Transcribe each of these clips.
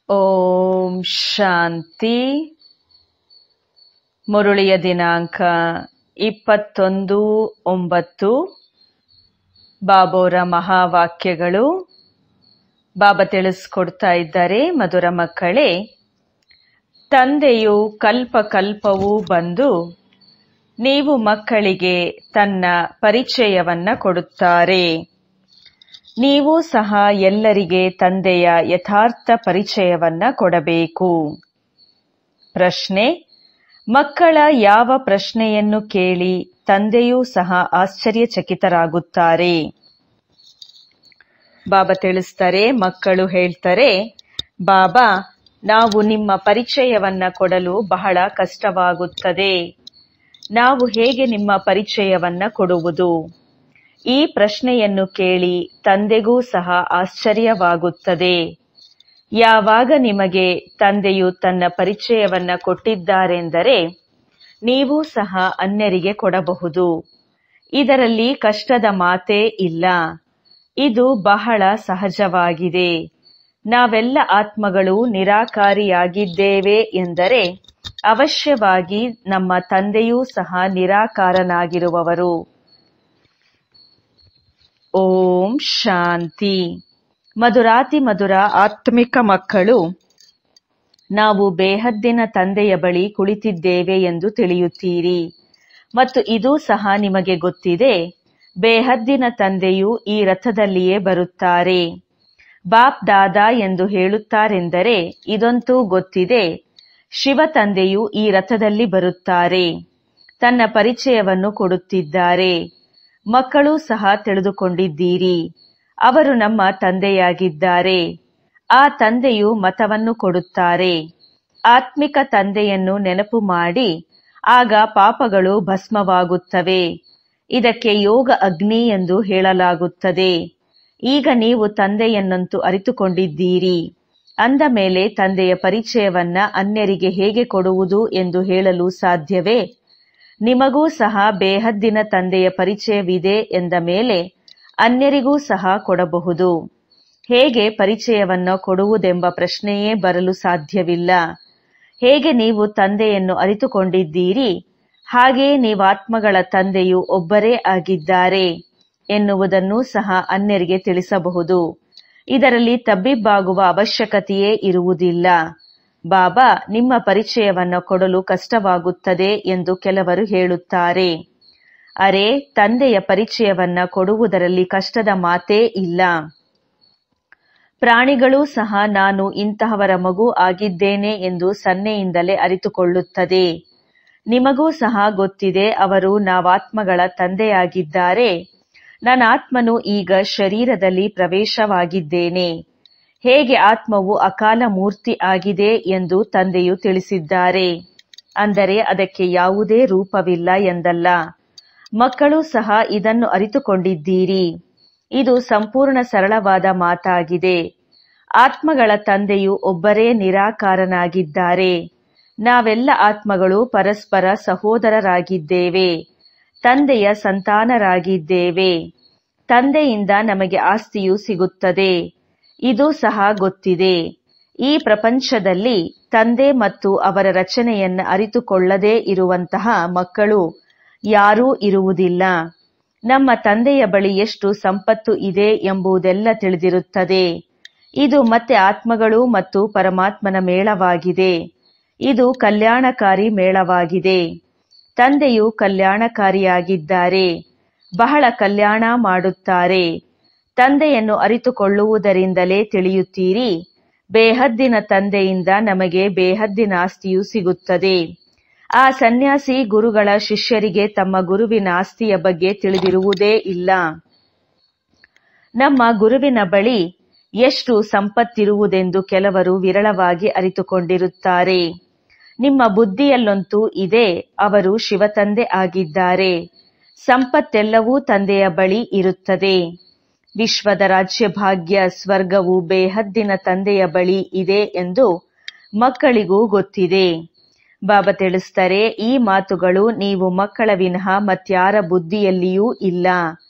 ಓಂ ಶಾಂತಿ. ಮುರುಳಿಯ ದಿನಾಂಕ 21/9. ಬಾಬೋರ ಮಹಾವಾಕ್ಯಗಳು. ಬಾಬಾ ತಿಳಿಸ್ಕೊಡ್ತಾ ಇದ್ದಾರೆ, ಮಧುರ ಮಕ್ಕಳೇ, ತಂದೆಯು ಕಲ್ಪ ಕಲ್ಪವೂ ಬಂದು ನೀವು ಮಕ್ಕಳಿಗೆ ತನ್ನ ಪರಿಚಯವನ್ನ ಕೊಡುತ್ತಾರೆ. ನೀವು ಸಹ ಎಲ್ಲರಿಗೆ ತಂದೆಯ ಯಥಾರ್ಥ ಪರಿಚಯವನ್ನ ಕೊಡಬೇಕು. ಪ್ರಶ್ನೆ: ಮಕ್ಕಳ ಯಾವ ಪ್ರಶ್ನೆಯನ್ನು ಕೇಳಿ ತಂದೆಯೂ ಸಹ ಆಶ್ಚರ್ಯಚಕಿತರಾಗುತ್ತಾರೆ? ಬಾಬಾ ತಿಳಿಸ್ತಾರೆ, ಮಕ್ಕಳು ಹೇಳ್ತಾರೆ, ಬಾಬಾ, ನಾವು ನಿಮ್ಮ ಪರಿಚಯವನ್ನ ಕೊಡಲು ಬಹಳ ಕಷ್ಟವಾಗುತ್ತದೆ. ನಾವು ಹೇಗೆ ನಿಮ್ಮ ಪರಿಚಯವನ್ನ ಕೊಡುವುದು? ಈ ಪ್ರಶ್ನೆಯನ್ನು ಕೇಳಿ ತಂದೆಗೂ ಸಹ ಆಶ್ಚರ್ಯವಾಗುತ್ತದೆ. ಯಾವಾಗ ನಿಮಗೆ ತಂದೆಯು ತನ್ನ ಪರಿಚಯವನ್ನ ಕೊಟ್ಟಿದ್ದಾರೆಂದರೆ ನೀವು ಸಹ ಅನ್ಯರಿಗೆ ಕೊಡಬಹುದು. ಇದರಲ್ಲಿ ಕಷ್ಟದ ಮಾತೇ ಇಲ್ಲ. ಇದು ಬಹಳ ಸಹಜವಾಗಿದೆ. ನಾವೆಲ್ಲ ಆತ್ಮಗಳು ನಿರಾಕಾರಿಯಾಗಿದ್ದೇವೆ ಎಂದರೆ ಅವಶ್ಯವಾಗಿ ನಮ್ಮ ತಂದೆಯೂ ಸಹ ನಿರಾಕಾರನಾಗಿರುವವರು. ಓಂ ಶಾಂತಿ. ಮಧುರಾತಿ ಮಧುರ ಆತ್ಮಿಕ ಮಕ್ಕಳು, ನಾವು ಬೇಹದ್ದಿನ ತಂದೆಯ ಬಳಿ ಕುಳಿತಿದ್ದೇವೆ ಎಂದು ತಿಳಿಯುತ್ತೀರಿ ಮತ್ತು ಇದೂ ಸಹ ನಿಮಗೆ ಗೊತ್ತಿದೆ. ಬೇಹದ್ದಿನ ತಂದೆಯು ಈ ರಥದಲ್ಲಿಯೇ ಬರುತ್ತಾರೆ. ಬಾಪ್ ದಾದಾ ಎಂದು ಹೇಳುತ್ತಾರೆಂದರೆ ಇದಂತೂ ಗೊತ್ತಿದೆ. ಶಿವ ತಂದೆಯು ಈ ರಥದಲ್ಲಿ ಬರುತ್ತಾರೆ, ತನ್ನ ಪರಿಚಯವನ್ನು ಕೊಡುತ್ತಿದ್ದಾರೆ. ಮಕ್ಕಳು ಸಹ ತಿಳಿದುಕೊಂಡಿದ್ದೀರಿ, ಅವರು ನಮ್ಮ ತಂದೆಯಾಗಿದ್ದಾರೆ. ಆ ತಂದೆಯು ಮತವನ್ನು ಕೊಡುತ್ತಾರೆ. ಆತ್ಮಿಕ ತಂದೆಯನ್ನು ನೆನಪು ಮಾಡಿ, ಆಗ ಪಾಪಗಳು ಭಸ್ಮವಾಗುತ್ತವೆ. ಇದಕ್ಕೆ ಯೋಗ ಅಗ್ನಿ ಎಂದು ಹೇಳಲಾಗುತ್ತದೆ. ಈಗ ನೀವು ತಂದೆಯನ್ನಂತೂ ಅರಿತುಕೊಂಡಿದ್ದೀರಿ. ಅಂದ ಮೇಲೆ ತಂದೆಯ ಪರಿಚಯವನ್ನ ಅನ್ಯರಿಗೆ ಹೇಗೆ ಕೊಡುವುದು ಎಂದು ಹೇಳಲು ಸಾಧ್ಯವೇ? ನಿಮಗೂ ಸಹ ಬೇಹದ್ದಿನ ತಂದೆಯ ಪರಿಚಯವಿದೆ ಎಂದ ಮೇಲೆ ಅನ್ಯರಿಗೂ ಸಹ ಕೊಡಬಹುದು. ಹೇಗೆ ಪರಿಚಯವನ್ನು ಕೊಡುವುದೆಂಬ ಪ್ರಶ್ನೆಯೇ ಬರಲು ಸಾಧ್ಯವಿಲ್ಲ. ಹೇಗೆ ನೀವು ತಂದೆಯನ್ನು ಅರಿತುಕೊಂಡಿದ್ದೀರಿ, ಹಾಗೆಯೇ ನೀವಾತ್ಮಗಳ ತಂದೆಯು ಒಬ್ಬರೇ ಆಗಿದ್ದಾರೆ ಎನ್ನುವುದನ್ನು ಸಹ ಅನ್ಯರಿಗೆ ತಿಳಿಸಬಹುದು. ಇದರಲ್ಲಿ ತಬ್ಬಿಬ್ಬಾಗುವ ಅವಶ್ಯಕತೆಯೇ ಇರುವುದಿಲ್ಲ. ಬಾಬಾ, ನಿಮ್ಮ ಪರಿಚಯವನ್ನು ಕೊಡಲು ಕಷ್ಟವಾಗುತ್ತದೆ ಎಂದು ಕೆಲವರು ಹೇಳುತ್ತಾರೆ. ಅರೆ, ತಂದೆಯ ಪರಿಚಯವನ್ನ ಕೊಡುವುದರಲ್ಲಿ ಕಷ್ಟದ ಮಾತೇ ಇಲ್ಲ. ಪ್ರಾಣಿಗಳೂ ಸಹ ನಾನು ಇಂತಹವರ ಮಗು ಆಗಿದ್ದೇನೆ ಎಂದು ಸನ್ನೆಯಿಂದಲೇ ಅರಿತುಕೊಳ್ಳುತ್ತದೆ. ನಿಮಗೂ ಸಹ ಗೊತ್ತಿದೆ, ಅವರು ನಾವಾತ್ಮಗಳ ತಂದೆಯಾಗಿದ್ದಾರೆ. ನನ್ನಾತ್ಮನು ಈಗ ಶರೀರದಲ್ಲಿ ಪ್ರವೇಶವಾಗಿದ್ದೇನೆ. ಹೇಗೆ ಆತ್ಮವು ಅಕಾಲ ಮೂರ್ತಿ ಆಗಿದೆ ಎಂದು ತಂದೆಯು ತಿಳಿಸಿದ್ದಾರೆ. ಅಂದರೆ ಅದಕ್ಕೆ ಯಾವುದೇ ರೂಪವಿಲ್ಲ ಎಂದಲ್ಲ. ಮಕ್ಕಳು ಸಹ ಇದನ್ನು ಅರಿತುಕೊಂಡಿದ್ದೀರಿ. ಇದು ಸಂಪೂರ್ಣ ಸರಳವಾದ ಮಾತಾಗಿದೆ. ಆತ್ಮಗಳ ತಂದೆಯು ಒಬ್ಬರೇ ನಿರಾಕಾರನಾಗಿದ್ದಾರೆ. ನಾವೆಲ್ಲ ಆತ್ಮಗಳು ಪರಸ್ಪರ ಸಹೋದರರಾಗಿದ್ದೇವೆ, ತಂದೆಯ ಸಂತಾನರಾಗಿದ್ದೇವೆ. ತಂದೆಯಿಂದ ನಮಗೆ ಆಸ್ತಿಯು ಸಿಗುತ್ತದೆ. ಇದು ಸಹ ಗೊತ್ತಿದೆ. ಈ ಪ್ರಪಂಚದಲ್ಲಿ ತಂದೆ ಮತ್ತು ಅವರ ರಚನೆಯನ್ನ ಅರಿತುಕೊಳ್ಳದೇ ಇರುವಂತಹ ಮಕ್ಕಳು ಯಾರೂ ಇರುವುದಿಲ್ಲ. ನಮ್ಮ ತಂದೆಯ ಬಳಿ ಎಷ್ಟು ಸಂಪತ್ತು ಇದೆ ಎಂಬುದೆಲ್ಲ ತಿಳಿದಿರುತ್ತದೆ. ಇದು ಮತ್ತೆ ಆತ್ಮಗಳು ಮತ್ತು ಪರಮಾತ್ಮನ ಮೇಳವಾಗಿದೆ. ಇದು ಕಲ್ಯಾಣಕಾರಿ ಮೇಳವಾಗಿದೆ. ತಂದೆಯು ಕಲ್ಯಾಣಕಾರಿಯಾಗಿದ್ದಾರೆ, ಬಹಳ ಕಲ್ಯಾಣ ಮಾಡುತ್ತಾರೆ. ತಂದೆಯನ್ನು ಅರಿತುಕೊಳ್ಳುವುದರಿಂದಲೇ ತಿಳಿಯುತ್ತೀರಿ, ಬೇಹದ್ದಿನ ತಂದೆಯಿಂದ ನಮಗೆ ಬೇಹದ್ದಿನ ಆಸ್ತಿಯು ಸಿಗುತ್ತದೆ. ಆ ಸನ್ಯಾಸಿ ಗುರುಗಳ ಶಿಷ್ಯರಿಗೆ ತಮ್ಮ ಗುರುವಿನ ಆಸ್ತಿಯ ಬಗ್ಗೆ ತಿಳಿದಿರುವುದೇ ಇಲ್ಲ. ನಮ್ಮ ಗುರುವಿನ ಬಳಿ ಎಷ್ಟು ಸಂಪತ್ತಿರುವುದೆಂದು ಕೆಲವರು ವಿರಳವಾಗಿ ಅರಿತುಕೊಂಡಿರುತ್ತಾರೆ. ನಿಮ್ಮ ಬುದ್ಧಿಯಲ್ಲಂತೂ ಇದೆ, ಅವರು ಶಿವತಂದೆ ಆಗಿದ್ದಾರೆ. ಸಂಪತ್ತೆಲ್ಲವೂ ತಂದೆಯ ಬಳಿ ಇರುತ್ತದೆ. ವಿಶ್ವದ ರಾಜ್ಯಭಾಗ್ಯ ಸ್ವರ್ಗವು ಬೇಹದ್ದಿನ ತಂದೆಯ ಬಳಿ ಇದೆ ಎಂದು ಮಕ್ಕಳಿಗೂ ಗೊತ್ತಿದೆ. ಬಾಬಾ ತಿಳಿಸ್ತಾರೆ, ಈ ಮಾತುಗಳು ನೀವು ಮಕ್ಕಳ ವಿನಃ ಮತ್ಯಾರ ಬುದ್ಧಿಯಲ್ಲಿಯೂ ಇಲ್ಲ.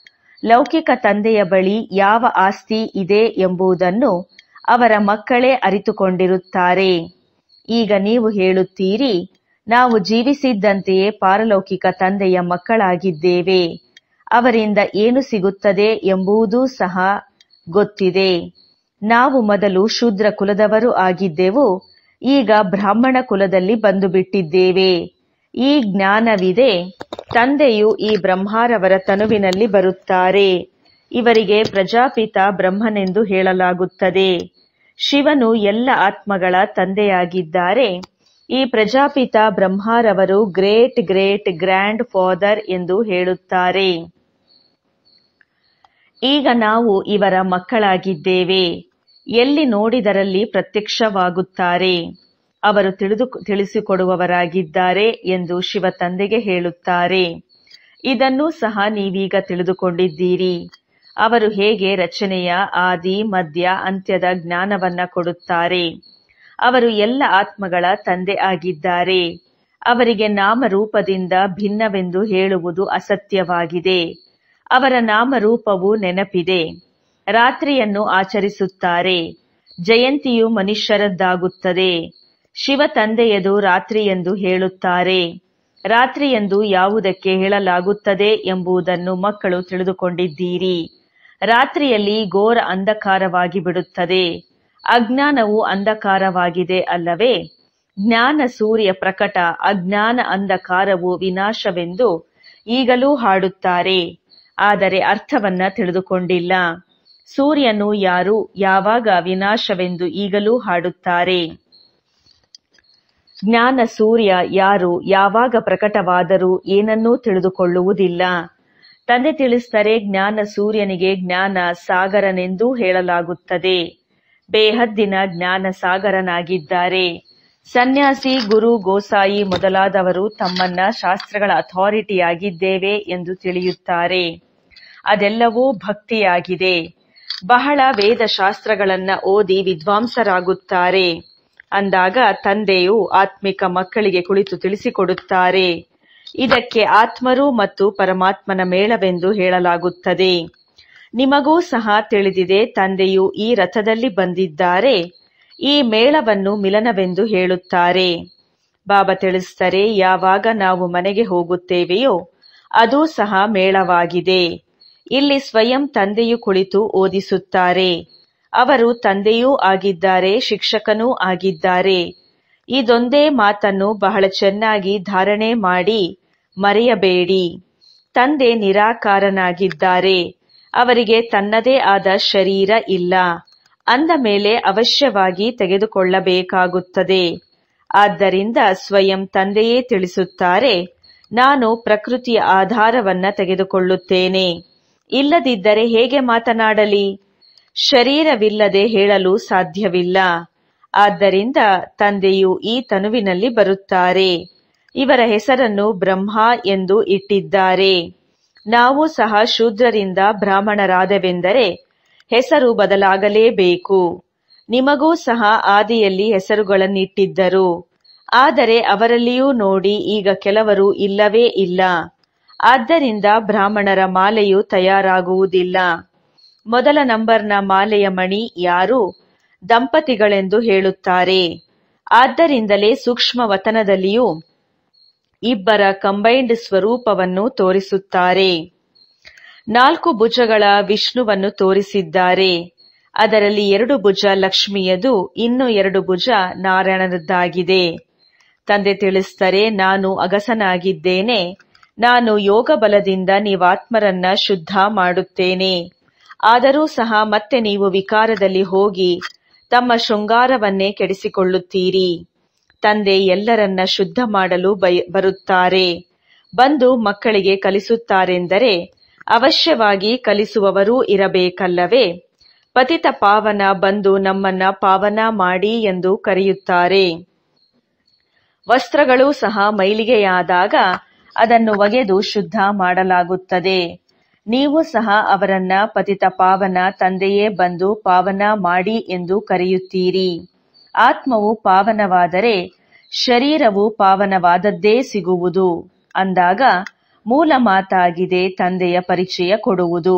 ಲೌಕಿಕ ತಂದೆಯ ಬಳಿ ಯಾವ ಆಸ್ತಿ ಇದೆ ಎಂಬುದನ್ನು ಅವರ ಮಕ್ಕಳೇ ಅರಿತುಕೊಂಡಿರುತ್ತಾರೆ. ಈಗ ನೀವು ಹೇಳುತ್ತೀರಿ, ನಾವು ಜೀವಿಸಿದ್ದಂತೆಯೇ ಪಾರಲೌಕಿಕ ತಂದೆಯ ಮಕ್ಕಳಾಗಿದ್ದೇವೆ, ಅವರಿಂದ ಏನು ಸಿಗುತ್ತದೆ ಎಂಬುದೂ ಸಹ ಗೊತ್ತಿದೆ. ನಾವು ಮೊದಲು ಶೂದ್ರ ಕುಲದವರು ಆಗಿದ್ದೆವು, ಈಗ ಬ್ರಾಹ್ಮಣ ಕುಲದಲ್ಲಿ ಬಂದು ಬಿಟ್ಟಿದ್ದೇವೆ. ಈ ಜ್ಞಾನವಿದೆ. ತಂದೆಯು ಈ ಬ್ರಹ್ಮಾರವರ ತನುವಿನಲ್ಲಿ ಬರುತ್ತಾರೆ. ಇವರಿಗೆ ಪ್ರಜಾಪಿತ ಬ್ರಹ್ಮನೆಂದು ಹೇಳಲಾಗುತ್ತದೆ. ಶಿವನು ಎಲ್ಲ ಆತ್ಮಗಳ ತಂದೆಯಾಗಿದ್ದಾರೆ. ಈ ಪ್ರಜಾಪಿತ ಬ್ರಹ್ಮಾರವರು ಗ್ರೇಟ್ ಗ್ರೇಟ್ ಗ್ರ್ಯಾಂಡ್ ಫಾದರ್ ಎಂದು ಹೇಳುತ್ತಾರೆ. ಈಗ ನಾವು ಇವರ ಮಕ್ಕಳಾಗಿದ್ದೇವೆ. ಎಲ್ಲಿ ನೋಡಿದರಲ್ಲಿ ಪ್ರತ್ಯಕ್ಷವಾಗುತ್ತಾರೆ. ಅವರು ತಿಳಿಸಿಕೊಡುವವರಾಗಿದ್ದಾರೆ ಎಂದು ಶಿವ ತಂದೆಗೆ ಹೇಳುತ್ತಾರೆ. ಇದನ್ನೂ ಸಹ ನೀವೀಗ ತಿಳಿದುಕೊಂಡಿದ್ದೀರಿ. ಅವರು ಹೇಗೆ ರಚನೆಯ ಆದಿ ಮಧ್ಯ ಅಂತ್ಯದ ಜ್ಞಾನವನ್ನ ಕೊಡುತ್ತಾರೆ. ಅವರು ಎಲ್ಲ ಆತ್ಮಗಳ ತಂದೆ ಆಗಿದ್ದಾರೆ. ಅವರಿಗೆ ನಾಮರೂಪದಿಂದ ಭಿನ್ನವೆಂದು ಹೇಳುವುದು ಅಸತ್ಯವಾಗಿದೆ. ಅವರ ನಾಮರೂಪವು ನೆನಪಿದೆ. ರಾತ್ರಿಯನ್ನು ಆಚರಿಸುತ್ತಾರೆ. ಜಯಂತಿಯು ಮನುಷ್ಯರದ್ದಾಗುತ್ತದೆ. ಶಿವ ತಂದೆಯದು ರಾತ್ರಿ ಎಂದು ಹೇಳುತ್ತಾರೆ. ರಾತ್ರಿ ಎಂದು ಯಾವುದಕ್ಕೆ ಹೇಳಲಾಗುತ್ತದೆ ಎಂಬುದನ್ನು ಮಕ್ಕಳು ತಿಳಿದುಕೊಂಡಿದ್ದೀರಿ. ರಾತ್ರಿಯಲ್ಲಿ ಘೋರ ಅಂಧಕಾರವಾಗಿ ಬಿಡುತ್ತದೆ. ಅಜ್ಞಾನವು ಅಂಧಕಾರವಾಗಿದೆ ಅಲ್ಲವೇ? ಜ್ಞಾನ ಸೂರ್ಯ ಪ್ರಕಟ, ಅಜ್ಞಾನ ಅಂಧಕಾರವು ವಿನಾಶವೆಂದು ಈಗಲೂ ಹಾಡುತ್ತಾರೆ. ಆದರೆ ಅರ್ಥವನ್ನ ತಿಳಿದುಕೊಂಡಿಲ್ಲ. ಸೂರ್ಯನು ಯಾರು, ಯಾವಾಗ ವಿನಾಶವೆಂದು ಈಗಲೂ ಹಾಡುತ್ತಾರೆ. ಜ್ಞಾನ ಸೂರ್ಯ ಯಾರು, ಯಾವಾಗ ಪ್ರಕಟವಾದರೂ ಏನನ್ನೂ ತಿಳಿದುಕೊಳ್ಳುವುದಿಲ್ಲ. ತಂದೆ ತಿಳಿಸ್ತಾರೆ, ಜ್ಞಾನ ಸೂರ್ಯನಿಗೆ ಜ್ಞಾನ ಸಾಗರನೆಂದೂ ಹೇಳಲಾಗುತ್ತದೆ. ಬೇಹದ್ದಿನ ಜ್ಞಾನ ಸಾಗರನಾಗಿದ್ದಾರೆ. ಸನ್ಯಾಸಿ, ಗುರು, ಗೋಸಾಯಿ ಮೊದಲಾದವರು ತಮ್ಮನ್ನ ಶಾಸ್ತ್ರಗಳ ಅಥಾರಿಟಿಯಾಗಿದ್ದೇವೆ ಎಂದು ತಿಳಿಯುತ್ತಾರೆ. ಅದೆಲ್ಲವೂ ಭಕ್ತಿಯಾಗಿದೆ. ಬಹಳ ವೇದಶಾಸ್ತ್ರಗಳನ್ನ ಓದಿ ವಿದ್ವಾಂಸರಾಗುತ್ತಾರೆ. ಅಂದಾಗ ತಂದೆಯು ಆತ್ಮಿಕ ಮಕ್ಕಳಿಗೆ ಕುಳಿತು ತಿಳಿಸಿಕೊಡುತ್ತಾರೆ. ಇದಕ್ಕೆ ಆತ್ಮರು ಮತ್ತು ಪರಮಾತ್ಮನ ಮೇಳವೆಂದು ಹೇಳಲಾಗುತ್ತದೆ. ನಿಮಗೂ ಸಹ ತಿಳಿದಿದೆ, ತಂದೆಯು ಈ ರಥದಲ್ಲಿ ಬಂದಿದ್ದಾರೆ. ಈ ಮೇಳವನ್ನು ಮಿಲನವೆಂದು ಹೇಳುತ್ತಾರೆ. ಬಾಬಾ ತಿಳಿಸ್ತಾರೆ, ಯಾವಾಗ ನಾವು ಮನೆಗೆ ಹೋಗುತ್ತೇವೆಯೋ ಅದೂ ಸಹ ಮೇಳವಾಗಿದೆ. ಇಲ್ಲಿ ಸ್ವಯಂ ತಂದೆಯು ಕುಳಿತು ಓದಿಸುತ್ತಾರೆ. ಅವರು ತಂದೆಯೂ ಆಗಿದ್ದಾರೆ, ಶಿಕ್ಷಕನೂ ಆಗಿದ್ದಾರೆ. ಇದೊಂದೇ ಮಾತನ್ನು ಬಹಳ ಚೆನ್ನಾಗಿ ಧಾರಣೆ ಮಾಡಿ ಮರೆಯಬೇಡಿ. ತಂದೆ ನಿರಾಕಾರನಾಗಿದ್ದಾರೆ. ಅವರಿಗೆ ತನ್ನದೇ ಆದ ಶರೀರ ಇಲ್ಲ. ಅಂದ ಮೇಲೆ ಅವಶ್ಯವಾಗಿ ತೆಗೆದುಕೊಳ್ಳಬೇಕಾಗುತ್ತದೆ. ಆದ್ದರಿಂದ ಸ್ವಯಂ ತಂದೆಯೇ ತಿಳಿಸುತ್ತಾರೆ, ನಾನು ಪ್ರಕೃತಿಯ ಆಧಾರವನ್ನ ತೆಗೆದುಕೊಳ್ಳುತ್ತೇನೆ. ಇಲ್ಲದಿದ್ದರೆ ಹೇಗೆ ಮಾತನಾಡಲಿ? ಶರೀರವಿಲ್ಲದೆ ಹೇಳಲು ಸಾಧ್ಯವಿಲ್ಲ. ಆದ್ದರಿಂದ ತಂದೆಯು ಈ ತನುವಿನಲ್ಲಿ ಬರುತ್ತಾರೆ. ಇವರ ಹೆಸರನ್ನು ಬ್ರಹ್ಮ ಎಂದು ಇಟ್ಟಿದ್ದಾರೆ. ನಾವು ಸಹ ಶೂದ್ರರಿಂದ ಬ್ರಾಹ್ಮಣರಾದವೆಂದರೆ ಹೆಸರು ಬದಲಾಗಲೇಬೇಕು. ನಿಮಗೂ ಸಹ ಆದಿಯಲ್ಲಿ ಹೆಸರುಗಳನ್ನಿಟ್ಟಿದ್ದರು. ಆದರೆ ಅವರಲ್ಲಿಯೂ ನೋಡಿ, ಈಗ ಕೆಲವರು ಇಲ್ಲವೇ ಇಲ್ಲ. ಆದ್ದರಿಂದ ಬ್ರಾಹ್ಮಣರ ಮಾಲೆಯು ತಯಾರಾಗುವುದಿಲ್ಲ. ಮೊದಲ ನಂಬರ್ನ ಮಾಲೆಯ ಮಣಿ ಯಾರು? ದಂಪತಿಗಳೆಂದು ಹೇಳುತ್ತಾರೆ. ಆದ್ದರಿಂದಲೇ ಸೂಕ್ಷ್ಮ ವತನದಲ್ಲಿಯೂ ಇಬ್ಬರ ಕಂಬೈನ್ಡ್ ಸ್ವರೂಪವನ್ನು ತೋರಿಸುತ್ತಾರೆ. 4 ಭುಜಗಳ ವಿಷ್ಣುವನ್ನು ತೋರಿಸಿದ್ದಾರೆ. ಅದರಲ್ಲಿ 2 ಭುಜ ಲಕ್ಷ್ಮಿಯದು, ಇನ್ನು 2 ಭುಜ ನಾರಾಯಣನದ್ದಾಗಿದೆ. ತಂದೆ ತಿಳಿಸ್ತಾರೆ, ನಾನು ಅಗಸನಾಗಿದ್ದೇನೆ. ನಾನು ಯೋಗ ಬಲದಿಂದ ನೀವಾತ್ಮರನ್ನ ಶುದ್ಧ ಮಾಡುತ್ತೇನೆ. ಆದರೂ ಸಹ ಮತ್ತೆ ನೀವು ವಿಕಾರದಲ್ಲಿ ಹೋಗಿ ತಮ್ಮ ಶೃಂಗಾರವನ್ನೇ ಕೆಡಿಸಿಕೊಳ್ಳುತ್ತೀರಿ. ತಂದೆ ಎಲ್ಲರನ್ನ ಶುದ್ಧ ಮಾಡಲು ಬರುತ್ತಾರೆ. ಬಂದು ಮಕ್ಕಳಿಗೆ ಕಲಿಸುತ್ತಾರೆಂದರೆ ಅವಶ್ಯವಾಗಿ ಕಲಿಸುವವರೂ ಇರಬೇಕಲ್ಲವೇ? ಪತಿತ ಪಾವನ ಬಂದು ನಮ್ಮನ್ನ ಪಾವನ ಮಾಡಿ ಎಂದು ಕರೆಯುತ್ತಾರೆ. ವಸ್ತ್ರಗಳೂ ಸಹ ಮೈಲಿಗೆಯಾದಾಗ ಅದನ್ನು ಒಗೆದು ಶುದ್ಧ ಮಾಡಲಾಗುತ್ತದೆ. ನೀವು ಸಹ ಅವರನ್ನ ಪತಿತ ಪಾವನ ತಂದೆಯೇ ಬಂದು ಪಾವನ ಮಾಡಿ ಎಂದು ಕರೆಯುತ್ತೀರಿ. ಆತ್ಮವು ಪಾವನವಾದರೆ ಶರೀರವು ಪಾವನವಾದದ್ದೇ ಸಿಗುವುದು. ಅಂದಾಗ ಮೂಲ ಮಾತಾಗಿದೆ ತಂದೆಯ ಪರಿಚಯ ಕೊಡುವುದು.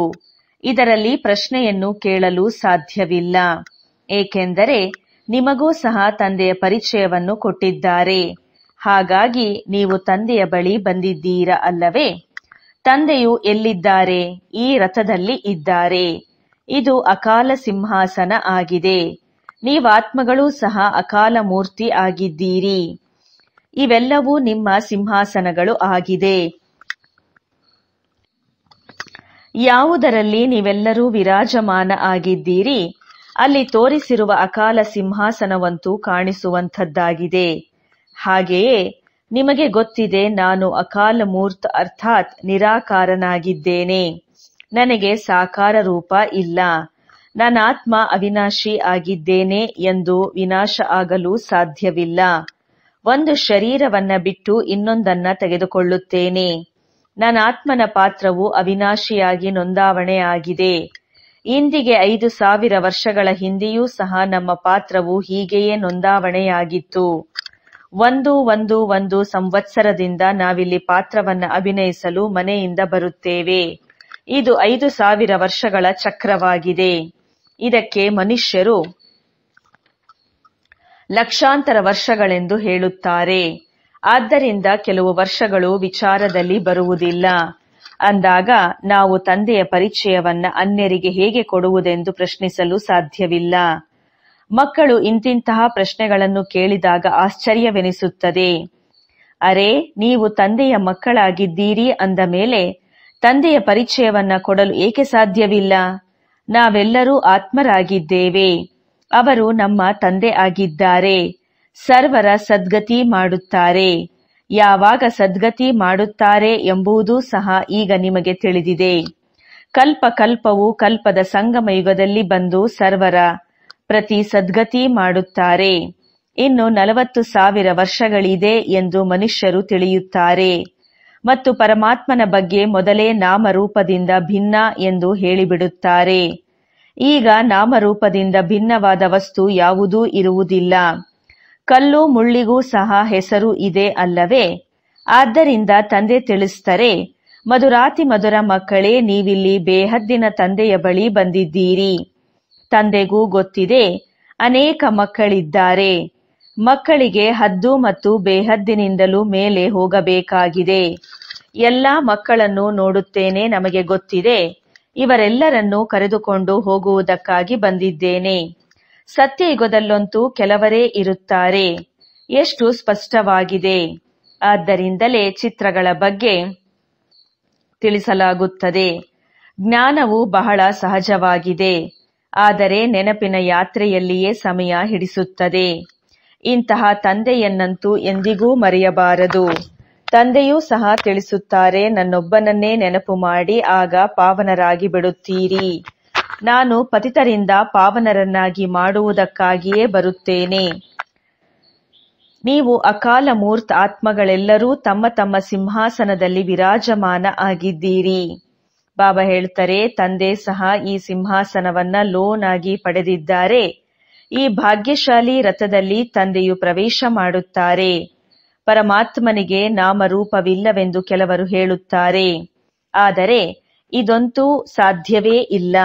ಇದರಲ್ಲಿ ಪ್ರಶ್ನೆಯನ್ನು ಕೇಳಲು ಸಾಧ್ಯವಿಲ್ಲ. ಏಕೆಂದರೆ ನಿಮಗೂ ಸಹ ತಂದೆಯ ಪರಿಚಯವನ್ನು ಕೊಟ್ಟಿದ್ದಾರೆ. ಹಾಗಾಗಿ ನೀವು ತಂದೆಯ ಬಳಿ ಬಂದಿದ್ದೀರಾ ಅಲ್ಲವೇ? ತಂದೆಯು ಎಲ್ಲಿದ್ದಾರೆ? ಈ ರಥದಲ್ಲಿ ಇದ್ದಾರೆ. ಇದು ಅಕಾಲ ಸಿಂಹಾಸನ ಆಗಿದೆ. ನೀವಾತ್ಮಗಳೂ ಸಹ ಅಕಾಲ ಮೂರ್ತಿ ಆಗಿದ್ದೀರಿ. ಇವೆಲ್ಲವೂ ನಿಮ್ಮ ಸಿಂಹಾಸನಗಳು ಆಗಿದೆ. ಯಾವುದರಲ್ಲಿ ನೀವೆಲ್ಲರೂ ವಿರಾಜಮಾನ ಆಗಿದ್ದೀರಿ ಅಲ್ಲಿ ತೋರಿಸಿರುವ ಅಕಾಲ ಸಿಂಹಾಸನವಂತೂ ಕಾಣಿಸುವಂಥದ್ದಾಗಿದೆ. ಹಾಗೆಯೇ ನಿಮಗೆ ಗೊತ್ತಿದೆ, ನಾನು ಅಕಾಲ ಮೂರ್ತ ಅರ್ಥಾತ್ ನಿರಾಕಾರನಾಗಿದ್ದೇನೆ. ನನಗೆ ಸಾಕಾರ ರೂಪ ಇಲ್ಲ. ನಾನಾತ್ಮ ಅವಿನಾಶಿ ಆಗಿದ್ದೇನೆ ಎಂದು ವಿನಾಶ ಆಗಲು ಸಾಧ್ಯವಿಲ್ಲ. ಒಂದು ಶರೀರವನ್ನ ಬಿಟ್ಟು ಇನ್ನೊಂದನ್ನ ತೆಗೆದುಕೊಳ್ಳುತ್ತೇನೆ. ನಾನಾತ್ಮನ ಪಾತ್ರವು ಅವಿನಾಶಿಯಾಗಿ ನೋಂದಾವಣೆ ಆಗಿದೆ. ಇಂದಿಗೆ 5000 ವರ್ಷಗಳ ಹಿಂದೆಯೂ ಸಹ ನಮ್ಮ ಪಾತ್ರವು ಹೀಗೆಯೇ ನೋಂದಾವಣೆಯಾಗಿತ್ತು. 1 ಸಂವತ್ಸರದಿಂದ ನಾವಿಲ್ಲಿ ಪಾತ್ರವನ್ನ ಅಭಿನಯಿಸಲು ಮನೆಯಿಂದ ಬರುತ್ತೇವೆ. ಇದು 5000 ವರ್ಷಗಳ ಚಕ್ರವಾಗಿದೆ. ಇದಕ್ಕೆ ಮನುಷ್ಯರು ಲಕ್ಷಾಂತರ ವರ್ಷಗಳೆಂದು ಹೇಳುತ್ತಾರೆ. ಆದ್ದರಿಂದ ಕೆಲವು ವರ್ಷಗಳು ವಿಚಾರದಲ್ಲಿ ಬರುವುದಿಲ್ಲ. ಅಂದಾಗ ನಾವು ತಂದೆಯ ಪರಿಚಯವನ್ನ ಅನ್ಯರಿಗೆ ಹೇಗೆ ಕೊಡುವುದೆಂದು ಪ್ರಶ್ನಿಸಲು ಸಾಧ್ಯವಿಲ್ಲ. ಮಕ್ಕಳು ಇಂತಿಂತಹ ಪ್ರಶ್ನೆಗಳನ್ನು ಕೇಳಿದಾಗ ಆಶ್ಚರ್ಯವೆನಿಸುತ್ತದೆ. ಅರೆ, ನೀವು ತಂದೆಯ ಮಕ್ಕಳಾಗಿದ್ದೀರಿ ಅಂದ ಮೇಲೆ ತಂದೆಯ ಪರಿಚಯವನ್ನ ಕೊಡಲು ಏಕೆ ಸಾಧ್ಯವಿಲ್ಲ? ನಾವೆಲ್ಲರೂ ಆತ್ಮರಾಗಿದ್ದೇವೆ. ಅವರು ನಮ್ಮ ತಂದೆ ಆಗಿದ್ದಾರೆ. ಸರ್ವರ ಸದ್ಗತಿ ಮಾಡುತ್ತಾರೆ. ಯಾವಾಗ ಸದ್ಗತಿ ಮಾಡುತ್ತಾರೆ ಎಂಬುದೂ ಸಹ ಈಗ ನಿಮಗೆ ತಿಳಿದಿದೆ. ಕಲ್ಪವು ಕಲ್ಪದ ಸಂಗಮ ಯುಗದಲ್ಲಿ ಬಂದು ಸರ್ವರ ಪ್ರತಿ ಸದ್ಗತಿ ಮಾಡುತ್ತಾರೆ. ಇನ್ನು 40,000 ವರ್ಷಗಳಿದೆ ಎಂದು ಮನುಷ್ಯರು ತಿಳಿಯುತ್ತಾರೆ ಮತ್ತು ಪರಮಾತ್ಮನ ಬಗ್ಗೆ ಮೊದಲೇ ನಾಮರೂಪದಿಂದ ಭಿನ್ನ ಎಂದು ಹೇಳಿಬಿಡುತ್ತಾರೆ. ಈಗ ನಾಮರೂಪದಿಂದ ಭಿನ್ನವಾದ ವಸ್ತು ಯಾವುದೂ ಇರುವುದಿಲ್ಲ. ಕಲ್ಲು ಮುಳ್ಳಿಗೂ ಸಹ ಹೆಸರು ಇದೆ ಅಲ್ಲವೇ? ಆದ್ದರಿಂದ ತಂದೆ ತಿಳಿಸ್ತಾರೆ, ಮಧುರಾತಿ ಮಧುರ ಮಕ್ಕಳೇ, ನೀವಿಲ್ಲಿ ಬೇಹದ್ದಿನ ತಂದೆಯ ಬಳಿ ಬಂದಿದ್ದೀರಿ. ತಂದೆಗೂ ಗೊತ್ತಿದೆ ಅನೇಕ ಮಕ್ಕಳಿದ್ದಾರೆ. ಮಕ್ಕಳಿಗೆ ಹದ್ದು ಮತ್ತು ಬೇಹದ್ದಿನಿಂದಲೂ ಮೇಲೆ ಹೋಗಬೇಕಾಗಿದೆ. ಎಲ್ಲಾ ಮಕ್ಕಳನ್ನು ನೋಡುತ್ತೇನೆ. ನಮಗೆ ಗೊತ್ತಿದೆ ಇವರೆಲ್ಲರನ್ನೂ ಕರೆದುಕೊಂಡು ಹೋಗುವುದಕ್ಕಾಗಿ ಬಂದಿದ್ದೇನೆ. ಸತ್ಯಯುಗದಲ್ಲಂತೂ ಕೆಲವರೇ ಇರುತ್ತಾರೆ. ಎಷ್ಟು ಸ್ಪಷ್ಟವಾಗಿದೆ. ಆದ್ದರಿಂದಲೇ ಚಿತ್ರಗಳ ಬಗ್ಗೆ ತಿಳಿಸಲಾಗುತ್ತದೆ. ಜ್ಞಾನವು ಬಹಳ ಸಹಜವಾಗಿದೆ. ಆದರೆ ನೆನಪಿನ ಯಾತ್ರೆಯಲ್ಲಿಯೇ ಸಮಯ ಹಿಡಿಸುತ್ತದೆ. ಇಂತಹ ತಂದೆಯನ್ನಂತೂ ಎಂದಿಗೂ ಮರೆಯಬಾರದು. ತಂದೆಯೂ ಸಹ ತಿಳಿಸುತ್ತಾರೆ, ನನ್ನೊಬ್ಬನನ್ನೇ ನೆನಪು ಮಾಡಿ, ಆಗ ಪಾವನರಾಗಿ ಬಿಡುತ್ತೀರಿ. ನಾನು ಪತಿತರಿಂದ ಪಾವನರನ್ನಾಗಿ ಮಾಡುವುದಕ್ಕಾಗಿಯೇ ಬರುತ್ತೇನೆ. ನೀವು ಅಕಾಲ ಮೂರ್ತ ಆತ್ಮಗಳೆಲ್ಲರೂ ತಮ್ಮ ತಮ್ಮ ಸಿಂಹಾಸನದಲ್ಲಿ ವಿರಾಜಮಾನ ಆಗಿದ್ದೀರಿ. ಬಾಬಾ ಹೇಳ್ತಾರೆ, ತಂದೆ ಸಹ ಈ ಸಿಂಹಾಸನವನ್ನ ಲೋನ್ ಆಗಿ ಪಡೆದಿದ್ದಾರೆ. ಈ ಭಾಗ್ಯಶಾಲಿ ರಥದಲ್ಲಿ ತಂದೆಯು ಪ್ರವೇಶ ಮಾಡುತ್ತಾರೆ. ಪರಮಾತ್ಮನಿಗೆ ನಾಮರೂಪವಿಲ್ಲವೆಂದು ಕೆಲವರು ಹೇಳುತ್ತಾರೆ. ಆದರೆ ಇದಂತೂ ಸಾಧ್ಯವೇ ಇಲ್ಲ.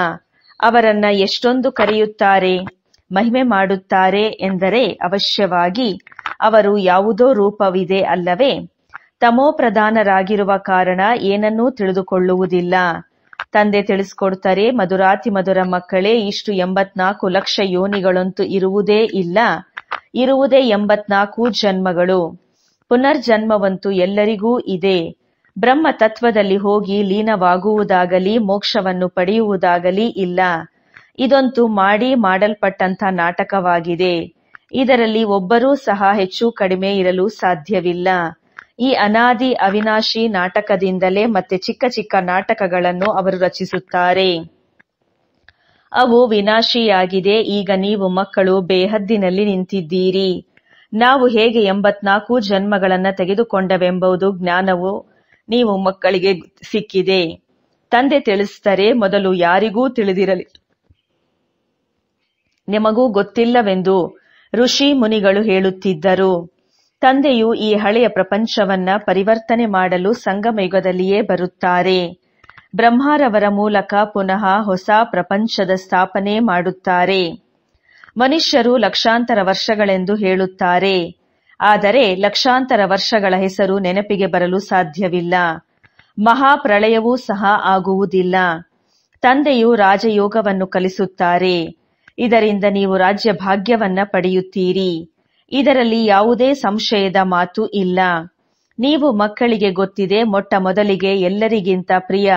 ಅವರನ್ನ ಎಷ್ಟೊಂದು ಕರೆಯುತ್ತಾರೆ, ಮಹಿಮೆ ಮಾಡುತ್ತಾರೆ ಎಂದರೆ ಅವಶ್ಯವಾಗಿ ಅವರು ಯಾವುದೋ ರೂಪವಿದೆ ಅಲ್ಲವೇ? ತಮೋಪ್ರಧಾನರಾಗಿರುವ ಕಾರಣ ಏನನ್ನೂ ತಿಳಿದುಕೊಳ್ಳುವುದಿಲ್ಲ. ತಂದೆ ತಿಳಿಸ್ಕೊಡ್ತಾರೆ, ಮಧುರಾತಿ ಮಧುರ ಮಕ್ಕಳೇ, ಇಷ್ಟು 84 ಲಕ್ಷ ಯೋನಿಗಳಂತೂ ಇರುವುದೇ ಇಲ್ಲ. ಇರುವುದೇ 84 ಜನ್ಮಗಳು. ಪುನರ್ಜನ್ಮವಂತೂ ಎಲ್ಲರಿಗೂ ಇದೆ. ಬ್ರಹ್ಮ ತತ್ವದಲ್ಲಿ ಹೋಗಿ ಲೀನವಾಗುವುದಾಗಲಿ ಮೋಕ್ಷವನ್ನು ಪಡೆಯುವುದಾಗಲಿ ಇಲ್ಲ. ಇದಂತೂ ಮಾಡಲ್ಪಟ್ಟಂಥ ನಾಟಕವಾಗಿದೆ. ಇದರಲ್ಲಿ ಒಬ್ಬರೂ ಸಹ ಹೆಚ್ಚು ಕಡಿಮೆ ಇರಲು ಸಾಧ್ಯವಿಲ್ಲ. ಈ ಅನಾದಿ ಅವಿನಾಶಿ ನಾಟಕದಿಂದಲೇ ಮತ್ತೆ ಚಿಕ್ಕ ಚಿಕ್ಕ ನಾಟಕಗಳನ್ನು ಅವರು ರಚಿಸುತ್ತಾರೆ. ಅವು ವಿನಾಶಿಯಾಗಿದೆ. ಈಗ ನೀವು ಮಕ್ಕಳು ಬೇಹದ್ದಿನಲ್ಲಿ ನಿಂತಿದ್ದೀರಿ. ನಾವು ಹೇಗೆ 84 ಜನ್ಮಗಳನ್ನ ತೆಗೆದುಕೊಂಡವೆಂಬುದು ಜ್ಞಾನವು ನೀವು ಮಕ್ಕಳಿಗೆ ಸಿಕ್ಕಿದೆ. ತಂದೆ ತಿಳಿಸ್ತಾರೆ, ಮೊದಲು ಯಾರಿಗೂ ತಿಳಿದಿರಲಿ, ನಿಮಗೂ ಗೊತ್ತಿಲ್ಲವೆಂದು ಋಷಿ ಮುನಿಗಳು ಹೇಳುತ್ತಿದ್ದರು. ತಂದೆಯು ಈ ಹಳೆಯ ಪ್ರಪಂಚವನ್ನ ಪರಿವರ್ತನೆ ಮಾಡಲು ಸಂಗಮಯುಗದಲ್ಲಿಯೇ ಬರುತ್ತಾರೆ. ಬ್ರಹ್ಮರವರ ಮೂಲಕ ಪುನಃ ಹೊಸ ಪ್ರಪಂಚದ ಸ್ಥಾಪನೆ ಮಾಡುತ್ತಾರೆ. ಮನುಷ್ಯರು ಲಕ್ಷಾಂತರ ವರ್ಷಗಳೆಂದು ಹೇಳುತ್ತಾರೆ, ಆದರೆ ಲಕ್ಷಾಂತರ ವರ್ಷಗಳ ಹೆಸರು ನೆನಪಿಗೆ ಬರಲು ಸಾಧ್ಯವಿಲ್ಲ. ಮಹಾಪ್ರಳಯವೂ ಸಹ ಆಗುವುದಿಲ್ಲ. ತಂದೆಯು ರಾಜಯೋಗವನ್ನು ಕಲಿಸುತ್ತಾರೆ. ಇದರಿಂದ ನೀವು ರಾಜ್ಯ ಭಾಗ್ಯವನ್ನ ಪಡೆಯುತ್ತೀರಿ. ಇದರಲ್ಲಿ ಯಾವುದೇ ಸಂಶಯದ ಮಾತು ಇಲ್ಲ. ನೀವು ಮಕ್ಕಳಿಗೆ ಗೊತ್ತಿದೆ, ಮೊಟ್ಟ ಮೊದಲಿಗೆ ಎಲ್ಲರಿಗಿಂತ ಪ್ರಿಯ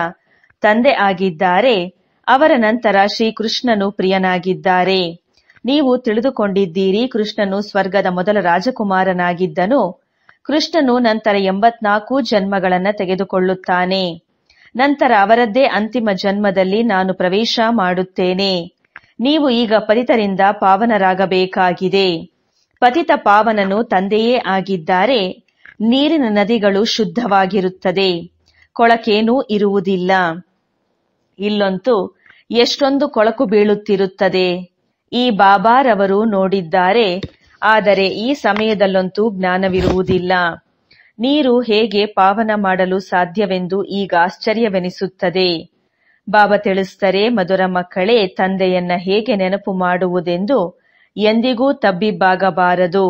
ತಂದೆ ಆಗಿದ್ದಾರೆ. ಅವರ ನಂತರ ಶ್ರೀಕೃಷ್ಣನು ಪ್ರಿಯನಾಗಿದ್ದಾರೆ. ನೀವು ತಿಳಿದುಕೊಂಡಿದ್ದೀರಿ, ಕೃಷ್ಣನು ಸ್ವರ್ಗದ ಮೊದಲ ರಾಜಕುಮಾರನಾಗಿದ್ದನು. ಕೃಷ್ಣನು ನಂತರ 84 ಜನ್ಮಗಳನ್ನು ತೆಗೆದುಕೊಳ್ಳುತ್ತಾನೆ. ನಂತರ ಅವರದ್ದೇ ಅಂತಿಮ ಜನ್ಮದಲ್ಲಿ ನಾನು ಪ್ರವೇಶ ಮಾಡುತ್ತೇನೆ. ನೀವು ಈಗ ಪತಿತರಿಂದ ಪಾವನರಾಗಬೇಕಾಗಿದೆ. ಪತಿತ ಪಾವನನು ತಂದೆಯೇ ಆಗಿದ್ದಾರೆ. ನೀರಿನ ನದಿಗಳು ಶುದ್ಧವಾಗಿರುತ್ತದೆ, ಕೊಳಕೇನೂ ಇರುವುದಿಲ್ಲ. ಇಲ್ಲಂತೂ ಎಷ್ಟೊಂದು ಕೊಳಕು ಬೀಳುತ್ತಿರುತ್ತದೆ. ಈ ಬಾಬಾರವರು ನೋಡಿದ್ದಾರೆ, ಆದರೆ ಈ ಸಮಯದಲ್ಲಂತೂ ಜ್ಞಾನವಿರುವುದಿಲ್ಲ. ನೀರು ಹೇಗೆ ಪಾವನ ಮಾಡಲು ಸಾಧ್ಯವೆಂದು ಈಗ ಆಶ್ಚರ್ಯವೆನಿಸುತ್ತದೆ. ಬಾಬಾ ತಿಳಿಸುತ್ತಾರೆ, ಮಧುರ ಮಕ್ಕಳೇ, ತಂದೆಯನ್ನ ಹೇಗೆ ನೆನಪು ಮಾಡುವುದೆಂದು ಎಂದಿಗೂ ತಬ್ಬಿಬ್ಬಾಗಬಾರದು.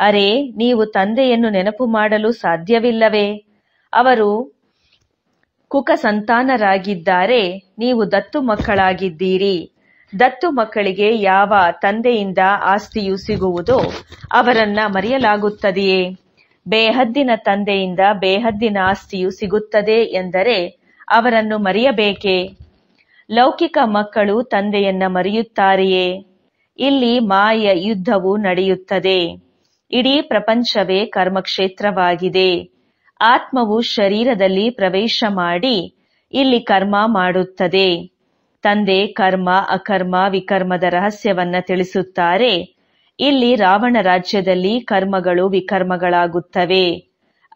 ಅರೆ, ನೀವು ತಂದೆಯನ್ನು ನೆನಪು ಮಾಡಲು ಸಾಧ್ಯವಿಲ್ಲವೇ? ಅವರು ಕುಕ ಸಂತಾನರಾಗಿದ್ದಾರೆ. ನೀವು ದತ್ತು ಮಕ್ಕಳಾಗಿದ್ದೀರಿ. ದತ್ತು ಮಕ್ಕಳಿಗೆ ಯಾವ ತಂದೆಯಿಂದ ಆಸ್ತಿಯು ಸಿಗುವುದೋ ಅವರನ್ನ ಮರೆಯಲಾಗುತ್ತದೆಯೇ? ಬೇಹದ್ದಿನ ತಂದೆಯಿಂದ ಬೇಹದ್ದಿನ ಆಸ್ತಿಯು ಸಿಗುತ್ತದೆ ಎಂದರೆ ಅವರನ್ನು ಮರೆಯಬೇಕೇ? ಲೌಕಿಕ ಮಕ್ಕಳು ತಂದೆಯನ್ನ ಮರೆಯುತ್ತಾರೆಯೇ? ಇಲ್ಲಿ ಮಾಯ ಯುದ್ಧವು ನಡೆಯುತ್ತದೆ. ಇಡೀ ಪ್ರಪಂಚವೇ ಕರ್ಮಕ್ಷೇತ್ರವಾಗಿದೆ. ಆತ್ಮವು ಶರೀರದಲ್ಲಿ ಪ್ರವೇಶ ಮಾಡಿ ಇಲ್ಲಿ ಕರ್ಮ ಮಾಡುತ್ತದೆ. ತಂದೆ ಕರ್ಮ, ಅಕರ್ಮ, ವಿಕರ್ಮದ ರಹಸ್ಯವನ್ನ ತಿಳಿಸುತ್ತಾರೆ. ಇಲ್ಲಿ ರಾವಣ ರಾಜ್ಯದಲ್ಲಿ ಕರ್ಮಗಳು ವಿಕರ್ಮಗಳಾಗುತ್ತವೆ.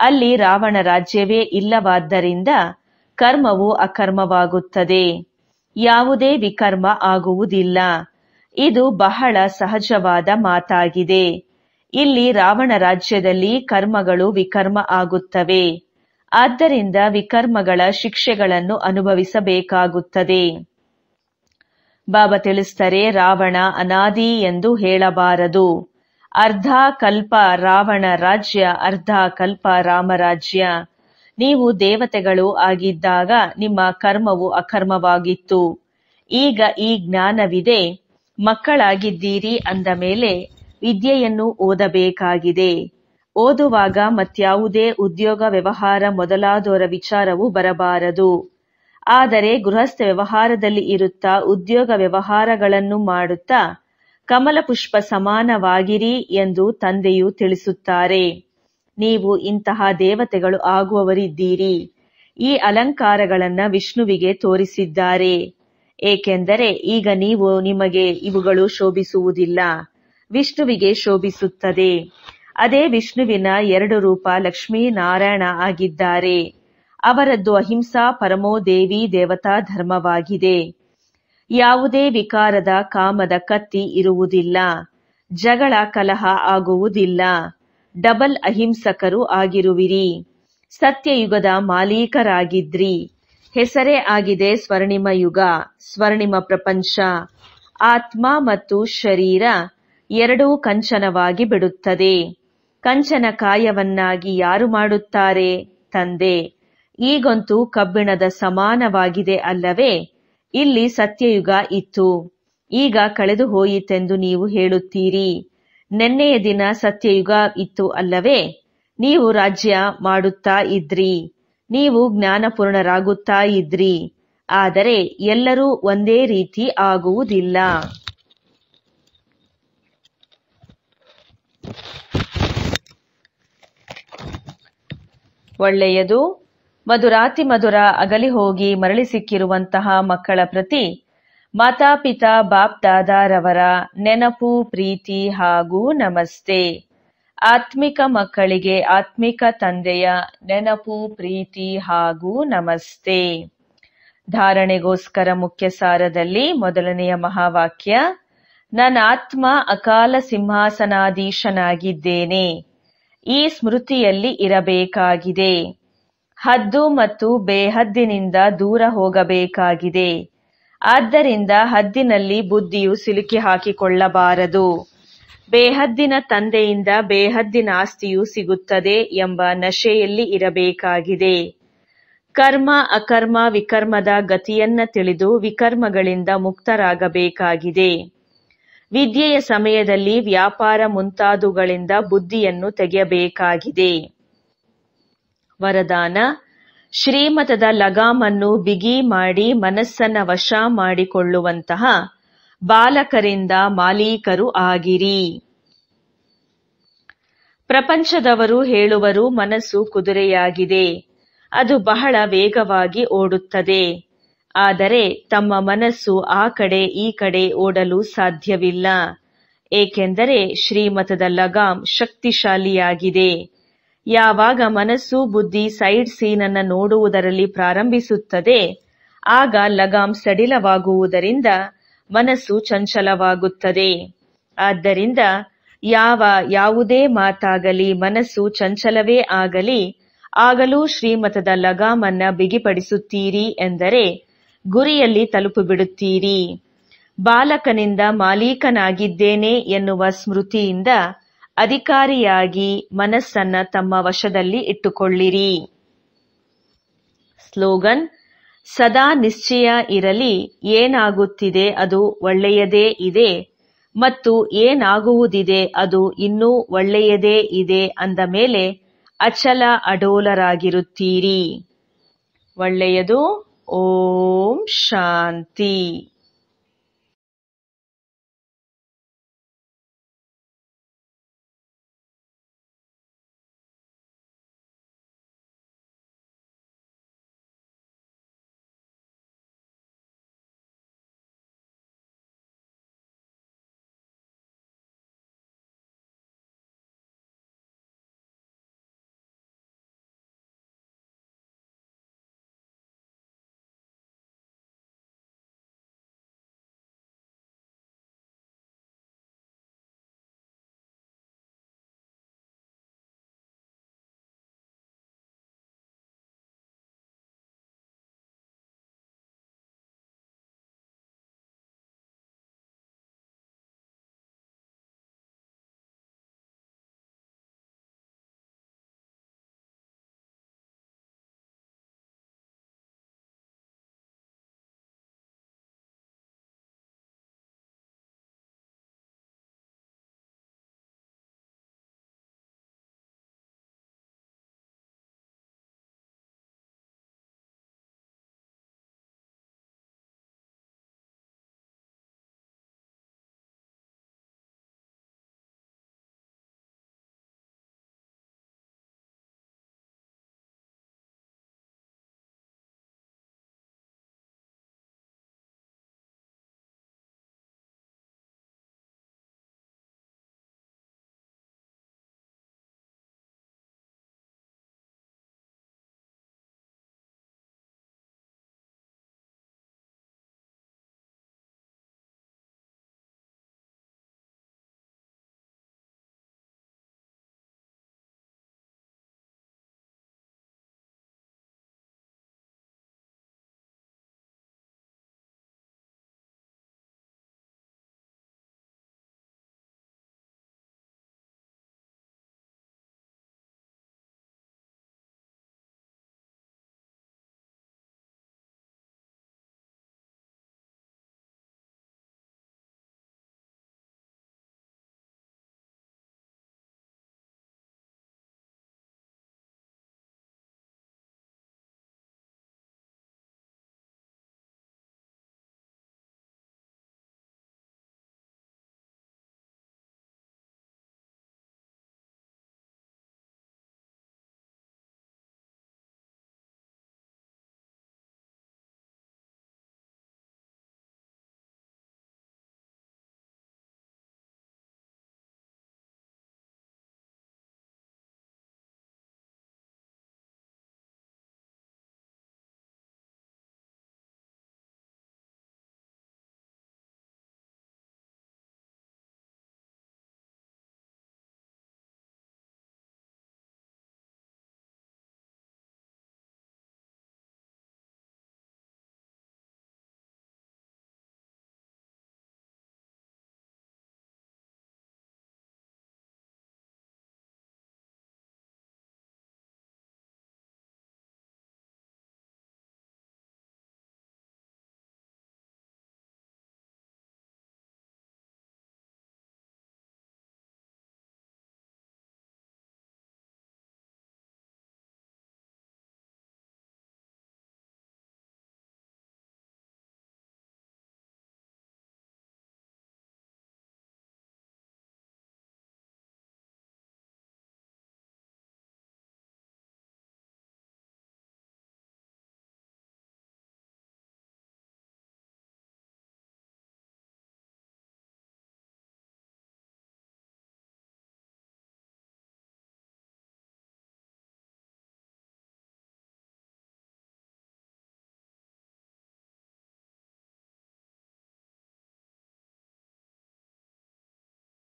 ಅಲ್ಲಿ ರಾವಣ ರಾಜ್ಯವೇ ಇಲ್ಲವಾದ್ದರಿಂದ ಕರ್ಮವು ಅಕರ್ಮವಾಗುತ್ತದೆ. ಯಾವುದೇ ವಿಕರ್ಮ ಆಗುವುದಿಲ್ಲ. ಇದು ಬಹಳ ಸಹಜವಾದ ಮಾತಾಗಿದೆ. ಇಲ್ಲಿ ರಾವಣ ರಾಜ್ಯದಲ್ಲಿ ಕರ್ಮಗಳು ವಿಕರ್ಮ ಆಗುತ್ತವೆ. ಆದ್ದರಿಂದ ವಿಕರ್ಮಗಳ ಶಿಕ್ಷೆಗಳನ್ನು ಅನುಭವಿಸಬೇಕಾಗುತ್ತದೆ. ಬಾಬಾ ತಿಳಿಸುತ್ತಾರೆ, ರಾವಣ ಅನಾದಿ ಎಂದು ಹೇಳಬಾರದು. ಅರ್ಧ ಕಲ್ಪ ರಾವಣ ರಾಜ್ಯ, ಅರ್ಧ ಕಲ್ಪ ರಾಮರಾಜ್ಯ. ನೀವು ದೇವತೆಗಳು ಆಗಿದ್ದಾಗ ನಿಮ್ಮ ಕರ್ಮವು ಅಕರ್ಮವಾಗಿತ್ತು. ಈಗ ಈ ಜ್ಞಾನವಿದೆ. ಮಕ್ಕಳಾಗಿದ್ದೀರಿ ಅಂದ ಮೇಲೆ ವಿದ್ಯೆಯನ್ನು ಓದಬೇಕಾಗಿದೆ. ಓದುವಾಗ ಮತ್ಯಾವುದೇ ಉದ್ಯೋಗ ವ್ಯವಹಾರ ಮೊದಲಾದವರ ವಿಚಾರವು ಬರಬಾರದು. ಆದರೆ ಗೃಹಸ್ಥ ವ್ಯವಹಾರದಲ್ಲಿ ಇರುತ್ತಾ ಉದ್ಯೋಗ ವ್ಯವಹಾರಗಳನ್ನು ಮಾಡುತ್ತಾ ಕಮಲ ಪುಷ್ಪ ಸಮಾನವಾಗಿರಿ ಎಂದು ತಂದೆಯು ತಿಳಿಸುತ್ತಾರೆ. ನೀವು ಇಂತಹ ದೇವತೆಗಳು ಆಗುವವರಿದ್ದೀರಿ. ಈ ಅಲಂಕಾರಗಳನ್ನ ವಿಷ್ಣುವಿಗೆ ತೋರಿಸಿದ್ದಾರೆ. ಏಕೆಂದರೆ ಈಗ ನಿಮಗೆ ಇವುಗಳು ಶೋಭಿಸುವುದಿಲ್ಲ, ವಿಷ್ಣುವಿಗೆ ಶೋಭಿಸುತ್ತದೆ. ಅದೇ ವಿಷ್ಣುವಿನ 2 ರೂಪ ಲಕ್ಷ್ಮೀನಾರಾಯಣ ಆಗಿದ್ದಾರೆ. ಅವರದ್ದು ಅಹಿಂಸಾ ಪರಮೋ ದೇವಿ ದೇವತಾ ಧರ್ಮವಾಗಿದೆ. ಯಾವುದೇ ವಿಕಾರದ ಕಾಮದ ಕತ್ತಿ ಇರುವುದಿಲ್ಲ. ಜಗಳ ಕಲಹ ಆಗುವುದಿಲ್ಲ. ಡಬಲ್ ಅಹಿಂಸಕರು ಆಗಿರುವಿರಿ. ಸತ್ಯಯುಗದ ಮಾಲೀಕರಾಗಿದ್ರಿ. ಹೆಸರೇ ಆಗಿದೆ ಸ್ವರ್ಣಿಮ ಯುಗ, ಸ್ವರ್ಣಿಮ ಪ್ರಪಂಚ. ಆತ್ಮ ಮತ್ತು ಶರೀರ ಎರಡೂ ಕಂಚನವಾಗಿ ಬಿಡುತ್ತದೆ. ಕಂಚನ ಕಾಯವನ್ನಾಗಿ ಯಾರು ಮಾಡುತ್ತಾರೆ? ತಂದೆ. ಈಗಂತೂ ಕಬ್ಬಿಣದ ಸಮಾನವಾಗಿದೆ ಅಲ್ಲವೇ? ಇಲ್ಲಿ ಸತ್ಯಯುಗ ಇತ್ತು, ಈಗ ಕಳೆದು ಹೋಯಿತೆಂದು ನೀವು ಹೇಳುತ್ತೀರಿ. ನೆನ್ನೆಯ ದಿನ ಸತ್ಯಯುಗ ಇತ್ತು ಅಲ್ಲವೇ? ನೀವು ರಾಜ್ಯ ಮಾಡುತ್ತಾ ಇದ್ರಿ, ನೀವು ಜ್ಞಾನಪೂರ್ಣರಾಗುತ್ತಾ ಇದ್ರಿ. ಆದರೆ ಎಲ್ಲರೂ ಒಂದೇ ರೀತಿ ಆಗುವುದಿಲ್ಲ. ಒಳ್ಳೆಯದು. ಮಧುರಾತಿ ಮಧುರ ಅಗಲಿ ಹೋಗಿ ಮರಳಿ ಸಿಕ್ಕಿರುವಂತಹ ಮಕ್ಕಳ ಪ್ರತಿ ಮಾತಾಪಿತಾ ಬಾಪ್ ದಾದಾರವರ ನೆನಪು, ಪ್ರೀತಿ ಹಾಗೂ ನಮಸ್ತೆ. ಆತ್ಮಿಕ ಮಕ್ಕಳಿಗೆ ಆತ್ಮಿಕ ತಂದೆಯ ನೆನಪು, ಪ್ರೀತಿ ಹಾಗೂ ನಮಸ್ತೆ. ಧಾರಣೆಗೋಸ್ಕರ ಮುಖ್ಯ ಸಾರದಲ್ಲಿ ಮೊದಲನೆಯ ಮಹಾವಾಕ್ಯ, ನನ್ನ ಆತ್ಮ ಅಕಾಲ ಸಿಂಹಾಸನಾಧೀಶನಾಗಿದ್ದೇನೆ. ಈ ಸ್ಮೃತಿಯಲ್ಲಿ ಇರಬೇಕಾಗಿದೆ. ಹದ್ದು ಮತ್ತು ಬೇಹದ್ದಿನಿಂದ ದೂರ ಹೋಗಬೇಕಾಗಿದೆ. ಆದ್ದರಿಂದ ಹದ್ದಿನಲ್ಲಿ ಬುದ್ಧಿಯು ಸಿಲುಕಿ ಹಾಕಿಕೊಳ್ಳಬಾರದು. ಬೇಹದ್ದಿನ ತಂದೆಯಿಂದ ಬೇಹದ್ದಿನ ಆಸ್ತಿಯು ಸಿಗುತ್ತದೆ ಎಂಬ ನಶೆಯಲ್ಲಿ ಇರಬೇಕಾಗಿದೆ. ಕರ್ಮ ಅಕರ್ಮ ವಿಕರ್ಮದ ಗತಿಯನ್ನ ತಿಳಿದು ವಿಕರ್ಮಗಳಿಂದ ಮುಕ್ತರಾಗಬೇಕಾಗಿದೆ. ವಿದ್ಯೆಯ ಸಮಯದಲ್ಲಿ ವ್ಯಾಪಾರ ಮುಂತಾದವುಗಳಿಂದ ಬುದ್ಧಿಯನ್ನು ತೆಗೆಯಬೇಕಾಗಿದೆ. ವರದಾನ: ಶ್ರೀಮತದ ಲಗಾಮನ್ನು ಬಿಗಿ ಮಾಡಿ ಮನಸ್ಸನ್ನ ವಶ ಮಾಡಿಕೊಳ್ಳುವಂತಹ ಬಾಲಕರಿಂದ ಮಾಲೀಕರು ಆಗಿರಿ. ಪ್ರಪಂಚದವರು ಹೇಳುವರು, ಮನಸ್ಸು ಕುದುರೆಯಾಗಿದೆ, ಅದು ಬಹಳ ವೇಗವಾಗಿ ಓಡುತ್ತದೆ. ಆದರೆ ತಮ್ಮ ಮನಸ್ಸು ಆ ಕಡೆ ಈ ಕಡೆ ಓಡಲು ಸಾಧ್ಯವಿಲ್ಲ, ಏಕೆಂದರೆ ಶ್ರೀಮತದ ಲಗಾಮ್ ಶಕ್ತಿಶಾಲಿಯಾಗಿದೆ. ಯಾವಾಗ ಮನಸ್ಸು ಬುದ್ಧಿ ಸೈಡ್ ಸೀನನ್ನ ನೋಡುವುದರಲ್ಲಿ ಪ್ರಾರಂಭಿಸುತ್ತದೆ, ಆಗ ಲಗಾಮ್ ಸಡಿಲವಾಗುವುದರಿಂದ ಮನಸ್ಸು ಚಂಚಲವಾಗುತ್ತದೆ. ಆದ್ದರಿಂದ ಯಾವುದೇ ಮಾತಾಗಲಿ ಮನಸ್ಸು ಚಂಚಲವೇ ಆಗಲಿ ಆಗಲೂ ಶ್ರೀಮತದ ಲಗಾಮನ್ನ ಬಿಗಿಪಡಿಸುತ್ತೀರಿ ಎಂದರೆ ಗುರಿಯಲ್ಲಿ ತಲುಪಿಬಿಡುತ್ತೀರಿ. ಬಾಲಕನಿಂದ ಮಾಲೀಕನಾಗಿದ್ದೇನೆ ಎನ್ನುವ ಸ್ಮೃತಿಯಿಂದ ಅಧಿಕಾರಿಯಾಗಿ ಮನಸ್ಸನ್ನ ತಮ್ಮ ವಶದಲ್ಲಿ ಇಟ್ಟುಕೊಳ್ಳಿರಿ. ಸ್ಲೋಗನ್: ಸದಾ ನಿಶ್ಚಯ ಇರಲಿ, ಏನಾಗುತ್ತಿದೆ ಅದು ಒಳ್ಳೆಯದೇ ಇದೆ ಮತ್ತು ಏನಾಗುವುದಿದೆ ಅದು ಇನ್ನೂ ಒಳ್ಳೆಯದೇ ಇದೆ ಅಂದ ಮೇಲೆ ಅಚಲ ಅಡೋಲರಾಗಿರುತ್ತೀರಿ. ಒಳ್ಳೆಯದು. ಓಂ ಶಾಂತಿ.